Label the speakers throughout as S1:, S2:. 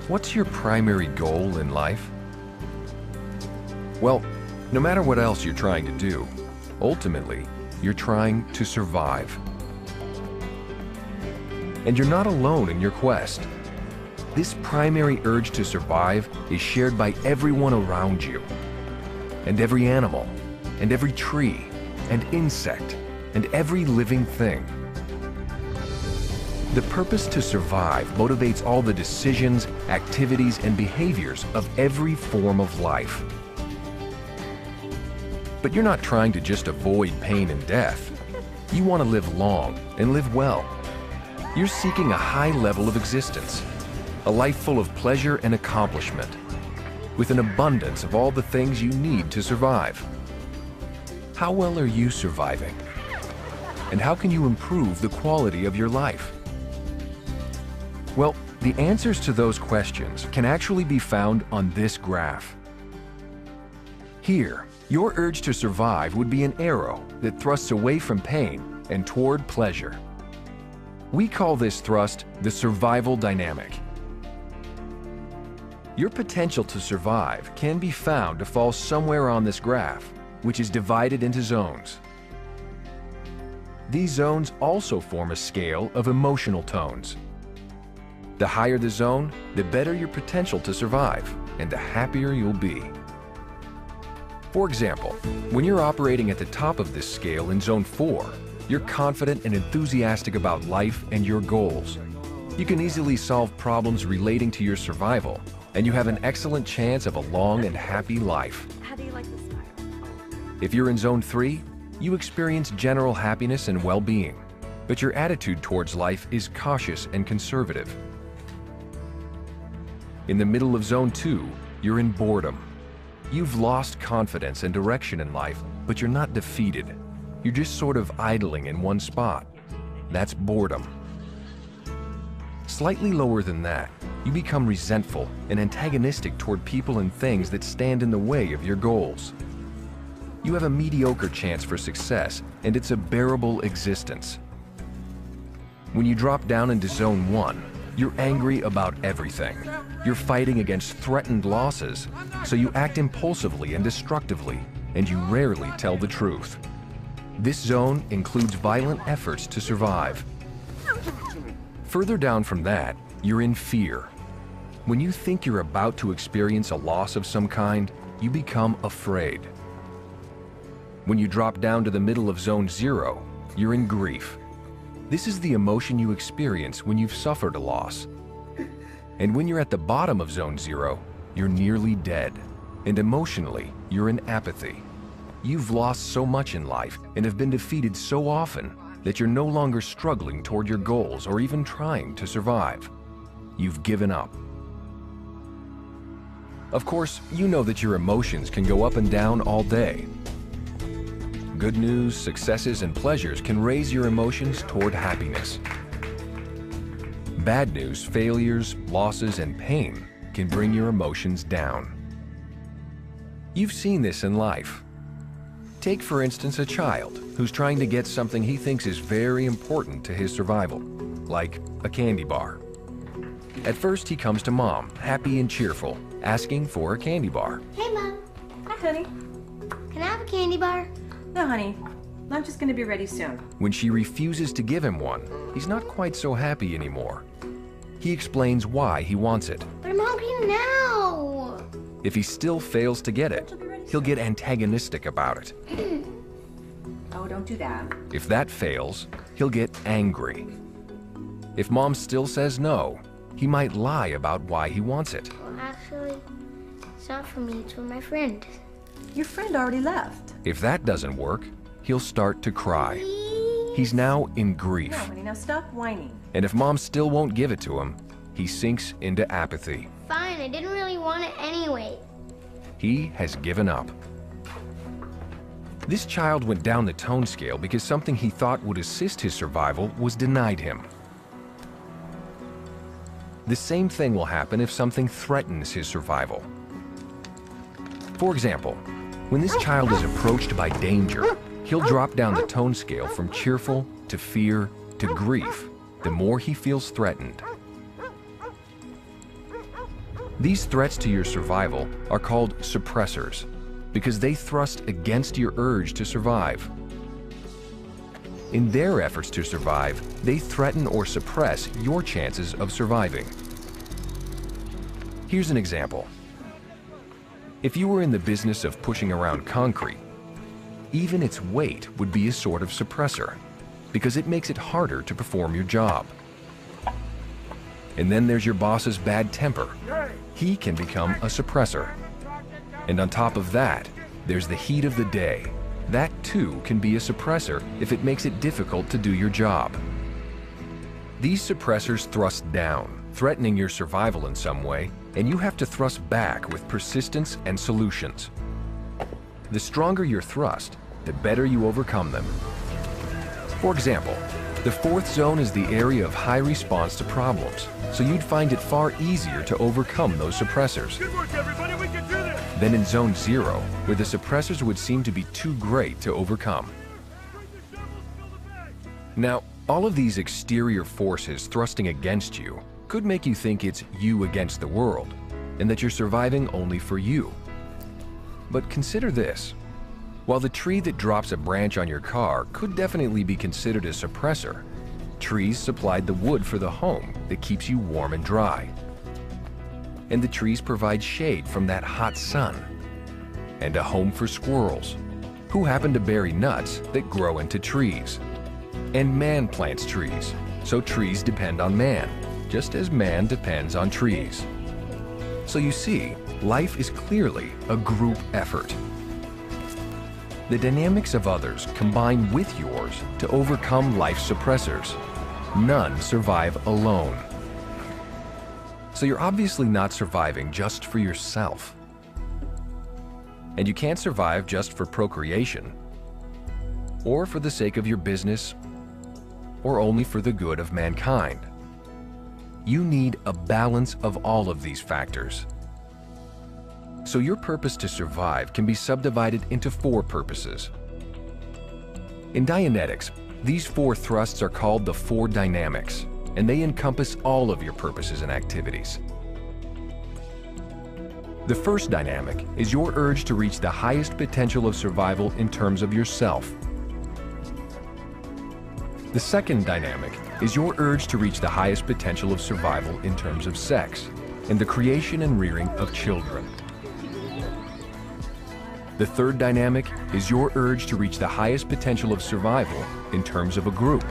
S1: What's your primary goal in life? Well, no matter what else you're trying to do, ultimately, you're trying to survive. And you're not alone in your quest. This primary urge to survive is shared by everyone around you, and every animal, and every tree, and insect, and every living thing. The purpose to survive motivates all the decisions, activities, and behaviors of every form of life. But you're not trying to just avoid pain and death. You want to live long and live well. You're seeking a high level of existence, a life full of pleasure and accomplishment, with an abundance of all the things you need to survive. How well are you surviving? And how can you improve the quality of your life? Well, the answers to those questions can actually be found on this graph. Here, your urge to survive would be an arrow that thrusts away from pain and toward pleasure. We call this thrust the survival dynamic. Your potential to survive can be found to fall somewhere on this graph, which is divided into zones. These zones also form a scale of emotional tones. The higher the zone, the better your potential to survive, and the happier you'll be. For example, when you're operating at the top of this scale in Zone 4, you're confident and enthusiastic about life and your goals. You can easily solve problems relating to your survival, and you have an excellent chance of a long and happy life.
S2: How do you like the style?
S1: If you're in Zone 3, you experience general happiness and well-being, but your attitude towards life is cautious and conservative. In the middle of Zone 2, you're in boredom. You've lost confidence and direction in life, but you're not defeated. You're just sort of idling in one spot. That's boredom. Slightly lower than that, you become resentful and antagonistic toward people and things that stand in the way of your goals. You have a mediocre chance for success, and it's a bearable existence. When you drop down into Zone 1, you're angry about everything. You're fighting against threatened losses, so you act impulsively and destructively, and you rarely tell the truth. This zone includes violent efforts to survive. Further down from that, you're in fear. When you think you're about to experience a loss of some kind, you become afraid. When you drop down to the middle of Zone 0, you're in grief. This is the emotion you experience when you've suffered a loss. And when you're at the bottom of Zone 0, you're nearly dead. And emotionally, you're in apathy. You've lost so much in life and have been defeated so often that you're no longer struggling toward your goals or even trying to survive. You've given up. Of course, you know that your emotions can go up and down all day. Good news, successes, and pleasures can raise your emotions toward happiness. Bad news, failures, losses, and pain can bring your emotions down. You've seen this in life. Take, for instance, a child who's trying to get something he thinks is very important to his survival, like a candy bar. At first, he comes to Mom, happy and cheerful, asking for a candy bar.
S3: Hey, Mom.
S2: Hi, honey.
S3: Can I have a candy bar?
S2: No, honey. I'm just going to be ready soon.
S1: When she refuses to give him one, he's not quite so happy anymore. He explains why he wants it.
S3: But I'm hungry now.
S1: If he still fails to get it, he'll get antagonistic about it.
S2: Oh, don't do that.
S1: If that fails, he'll get angry. If Mom still says no, he might lie about why he wants it.
S3: Well, actually, it's not for me, it's for my friend.
S2: Your friend already left.
S1: If that doesn't work, he'll start to cry. He's now in grief.
S2: No, honey, now stop whining.
S1: And if Mom still won't give it to him, he sinks into apathy.
S3: Fine, I didn't really want it anyway.
S1: He has given up. This child went down the tone scale because something he thought would assist his survival was denied him. The same thing will happen if something threatens his survival. For example, when this child is approached by danger, he'll drop down the tone scale from cheerful to fear to grief the more he feels threatened. These threats to your survival are called suppressors because they thrust against your urge to survive. In their efforts to survive, they threaten or suppress your chances of surviving. Here's an example. If you were in the business of pushing around concrete, even its weight would be a sort of suppressor because it makes it harder to perform your job. And then there's your boss's bad temper. He can become a suppressor. And on top of that, there's the heat of the day. That too can be a suppressor if it makes it difficult to do your job. These suppressors thrust down, threatening your survival in some way, and you have to thrust back with persistence and solutions. The stronger your thrust, the better you overcome them. For example, the fourth zone is the area of high response to problems, so you'd find it far easier to overcome those suppressors.
S4: Good work, everybody. We can do this.
S1: Then in zone 0, where the suppressors would seem to be too great to overcome. Now, all of these exterior forces thrusting against you could make you think it's you against the world, and that you're surviving only for you. But consider this. While the tree that drops a branch on your car could definitely be considered a suppressor, trees supplied the wood for the home that keeps you warm and dry. And the trees provide shade from that hot sun, and a home for squirrels, who happen to bury nuts that grow into trees. And man plants trees, so trees depend on man, just as man depends on trees. So you see, life is clearly a group effort. The dynamics of others combine with yours to overcome life's suppressors. None survive alone. So you're obviously not surviving just for yourself. And you can't survive just for procreation, or for the sake of your business, or only for the good of mankind. You need a balance of all of these factors. So your purpose to survive can be subdivided into 4 purposes. In Dianetics, these 4 thrusts are called the 4 dynamics, and they encompass all of your purposes and activities. The first dynamic is your urge to reach the highest potential of survival in terms of yourself. The second dynamic is your urge to reach the highest potential of survival in terms of sex and the creation and rearing of children. The third dynamic is your urge to reach the highest potential of survival in terms of a group.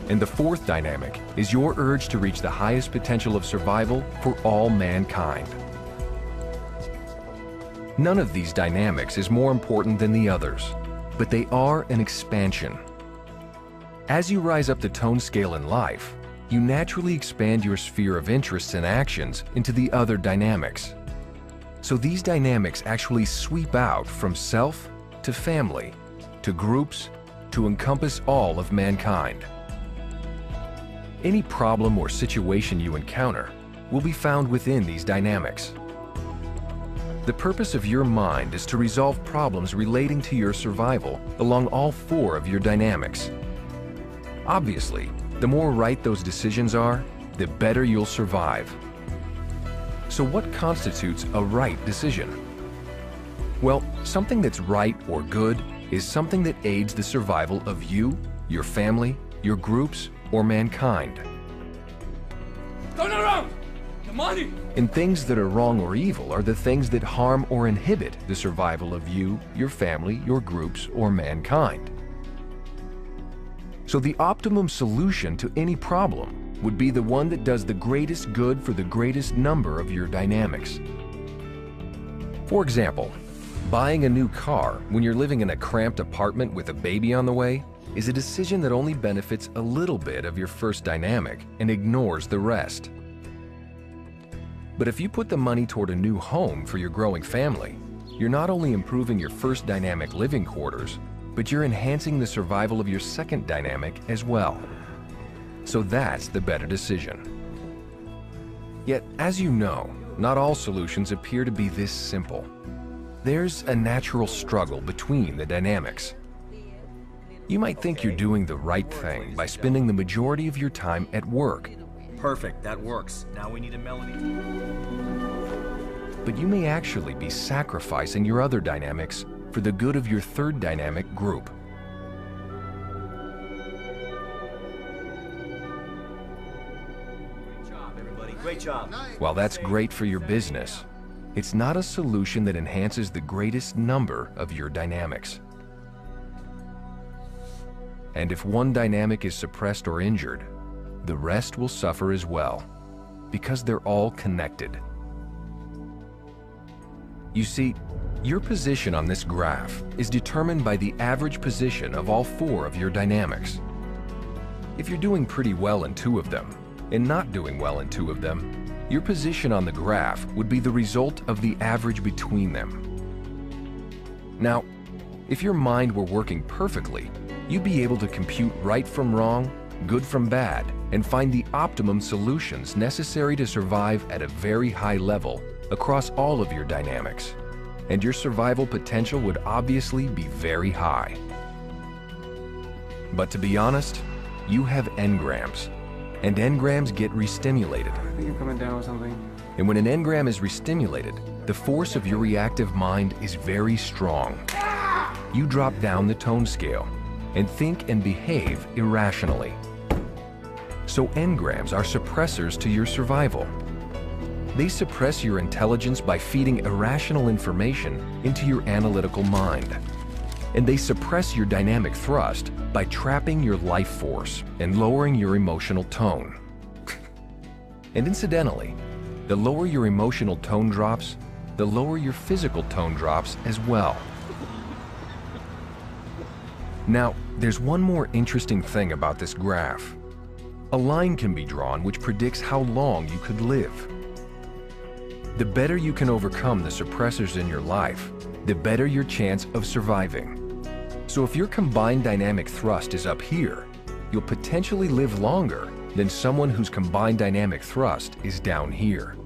S1: And the fourth dynamic is your urge to reach the highest potential of survival for all mankind. None of these dynamics is more important than the others, but they are an expansion. As you rise up the tone scale in life, you naturally expand your sphere of interests and actions into the other dynamics. So these dynamics actually sweep out from self to family, to groups, to encompass all of mankind. Any problem or situation you encounter will be found within these dynamics. The purpose of your mind is to resolve problems relating to your survival along all 4 of your dynamics. Obviously, the more right those decisions are, the better you'll survive. So what constitutes a right decision? Well, something that's right or good is something that aids the survival of you, your family, your groups, or mankind.
S4: Turn around! Come on!
S1: And things that are wrong or evil are the things that harm or inhibit the survival of you, your family, your groups, or mankind. So the optimum solution to any problem would be the one that does the greatest good for the greatest number of your dynamics. For example, buying a new car when you're living in a cramped apartment with a baby on the way is a decision that only benefits a little bit of your first dynamic and ignores the rest. But if you put the money toward a new home for your growing family, you're not only improving your first dynamic living quarters, but you're enhancing the survival of your second dynamic as well. So that's the better decision. Yet, as you know, not all solutions appear to be this simple. There's a natural struggle between the dynamics. You might think you're doing the right thing by spending the majority of your time at work,
S5: Perfect, that works. Now we need a melody.
S1: But you may actually be sacrificing your other dynamics for the good of your third dynamic group.
S5: Great job, everybody. Great job.
S1: While that's great for your business, it's not a solution that enhances the greatest number of your dynamics. And if one dynamic is suppressed or injured, the rest will suffer as well, because they're all connected. You see, your position on this graph is determined by the average position of all 4 of your dynamics. If you're doing pretty well in 2 of them, and not doing well in 2 of them, your position on the graph would be the result of the average between them. Now, if your mind were working perfectly, you'd be able to compute right from wrong, good from bad, and find the optimum solutions necessary to survive at a very high level across all of your dynamics. And your survival potential would obviously be very high. But to be honest, you have engrams, and engrams get restimulated.
S6: I think I'm coming down with something.
S1: And when an engram is restimulated, the force of your reactive mind is very strong. You drop down the tone scale and think and behave irrationally. So engrams are suppressors to your survival. They suppress your intelligence by feeding irrational information into your analytical mind. And they suppress your dynamic thrust by trapping your life force and lowering your emotional tone. And incidentally, the lower your emotional tone drops, the lower your physical tone drops as well. Now, there's one more interesting thing about this graph. A line can be drawn which predicts how long you could live. The better you can overcome the suppressors in your life, the better your chance of surviving. So if your combined dynamic thrust is up here, you'll potentially live longer than someone whose combined dynamic thrust is down here.